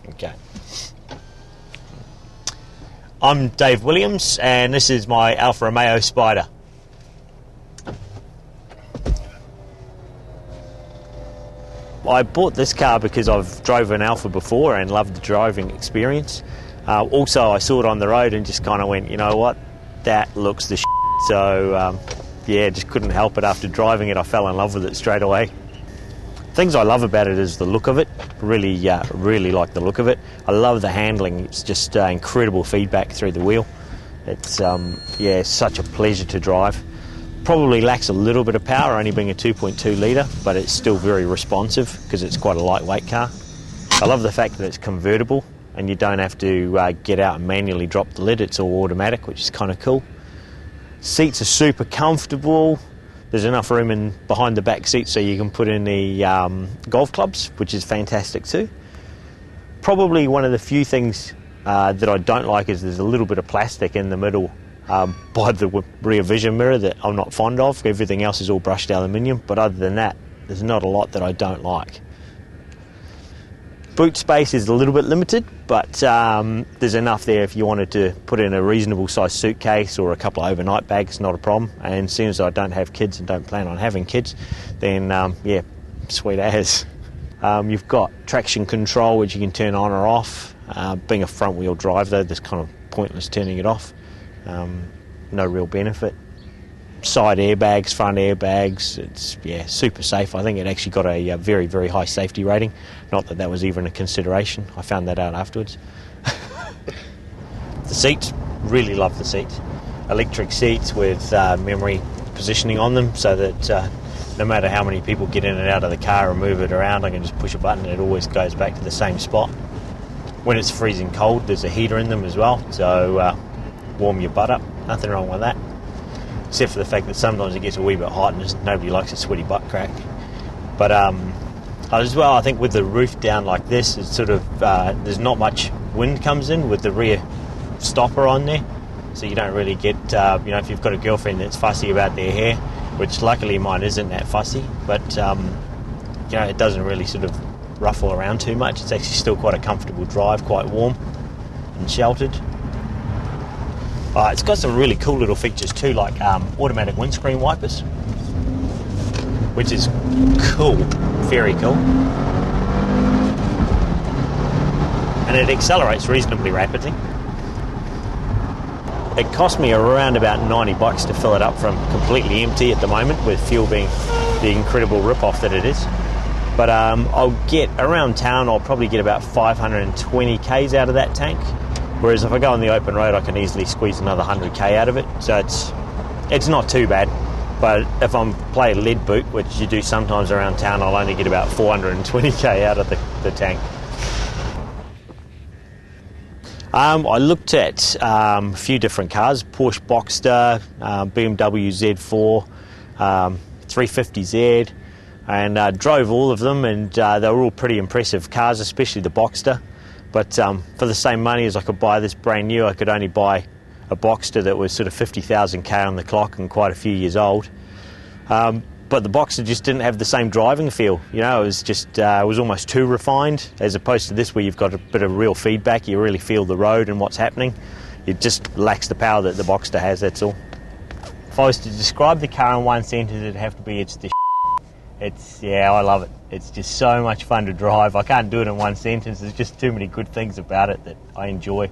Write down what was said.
Okay. I'm Dave Williams, and this is my Alfa Romeo Spider. I bought this car because I've drove an Alfa before and loved the driving experience. Also, I saw it on the road and just kind of went, you know what, that looks the shit. So, yeah, just couldn't help it. After driving it, I fell in love with it straight away. Things I love about it is the look of it. Really like the look of it. I love the handling. It's just incredible feedback through the wheel. It's yeah, such a pleasure to drive. Probably lacks a little bit of power, only being a 2.2 litre, but it's still very responsive because it's quite a lightweight car. I love the fact that it's convertible and you don't have to get out and manually drop the lid. It's all automatic, which is kind of cool. Seats are super comfortable. There's enough room behind the back seat so you can put in the golf clubs, which is fantastic too. Probably one of the few things that I don't like is there's a little bit of plastic in the middle by the rear vision mirror that I'm not fond of. Everything else is all brushed aluminium, but other than that, there's not a lot that I don't like. Boot space is a little bit limited, but there's enough there if you wanted to put in a reasonable sized suitcase or a couple of overnight bags, not a problem. And as soon as I don't have kids and don't plan on having kids, then yeah, sweet as. You've got traction control, which you can turn on or off. Being a front wheel drive though, there's kind of pointless turning it off. No real benefit. Side airbags, front airbags, it's yeah, super safe. I think it actually got a very, very high safety rating. Not that that was even a consideration. I found that out afterwards. The seats, really love the seats. Electric seats with memory positioning on them so that no matter how many people get in and out of the car and move it around, I can just push a button and it always goes back to the same spot. When it's freezing cold, there's a heater in them as well, so warm your butt up. Nothing wrong with that, except for the fact that sometimes it gets a wee bit hot and nobody likes a sweaty butt crack. But as well, I think with the roof down like this, it's sort of there's not much wind comes in with the rear stopper on there, so you don't really get you know, if you've got a girlfriend that's fussy about their hair, which luckily mine isn't that fussy, but you know, it doesn't really sort of ruffle around too much. It's actually still quite a comfortable drive, quite warm and sheltered. It's got some really cool little features too, like automatic windscreen wipers, which is cool, very cool. And it accelerates reasonably rapidly. It cost me around about $90 to fill it up from completely empty at the moment, with fuel being the incredible rip-off that it is. But I'll get around town, I'll probably get about 520 Ks out of that tank. Whereas if I go on the open road, I can easily squeeze another 100k out of it. So it's not too bad. But if I'm playing lead boot, which you do sometimes around town, I'll only get about 420k out of the tank. I looked at a few different cars: Porsche Boxster, BMW Z4, 350Z, and drove all of them, and they were all pretty impressive cars, especially the Boxster. But for the same money as I could buy this brand new, I could only buy a Boxster that was sort of 50,000k on the clock and quite a few years old. But the Boxster just didn't have the same driving feel. You know, it was just it was almost too refined, as opposed to this where you've got a bit of real feedback. You really feel the road and what's happening. It just lacks the power that the Boxster has, that's all. If I was to describe the car in one sentence, it'd have to be it's the yeah, I love it. It's just so much fun to drive. I can't do it in one sentence. There's just too many good things about it that I enjoy.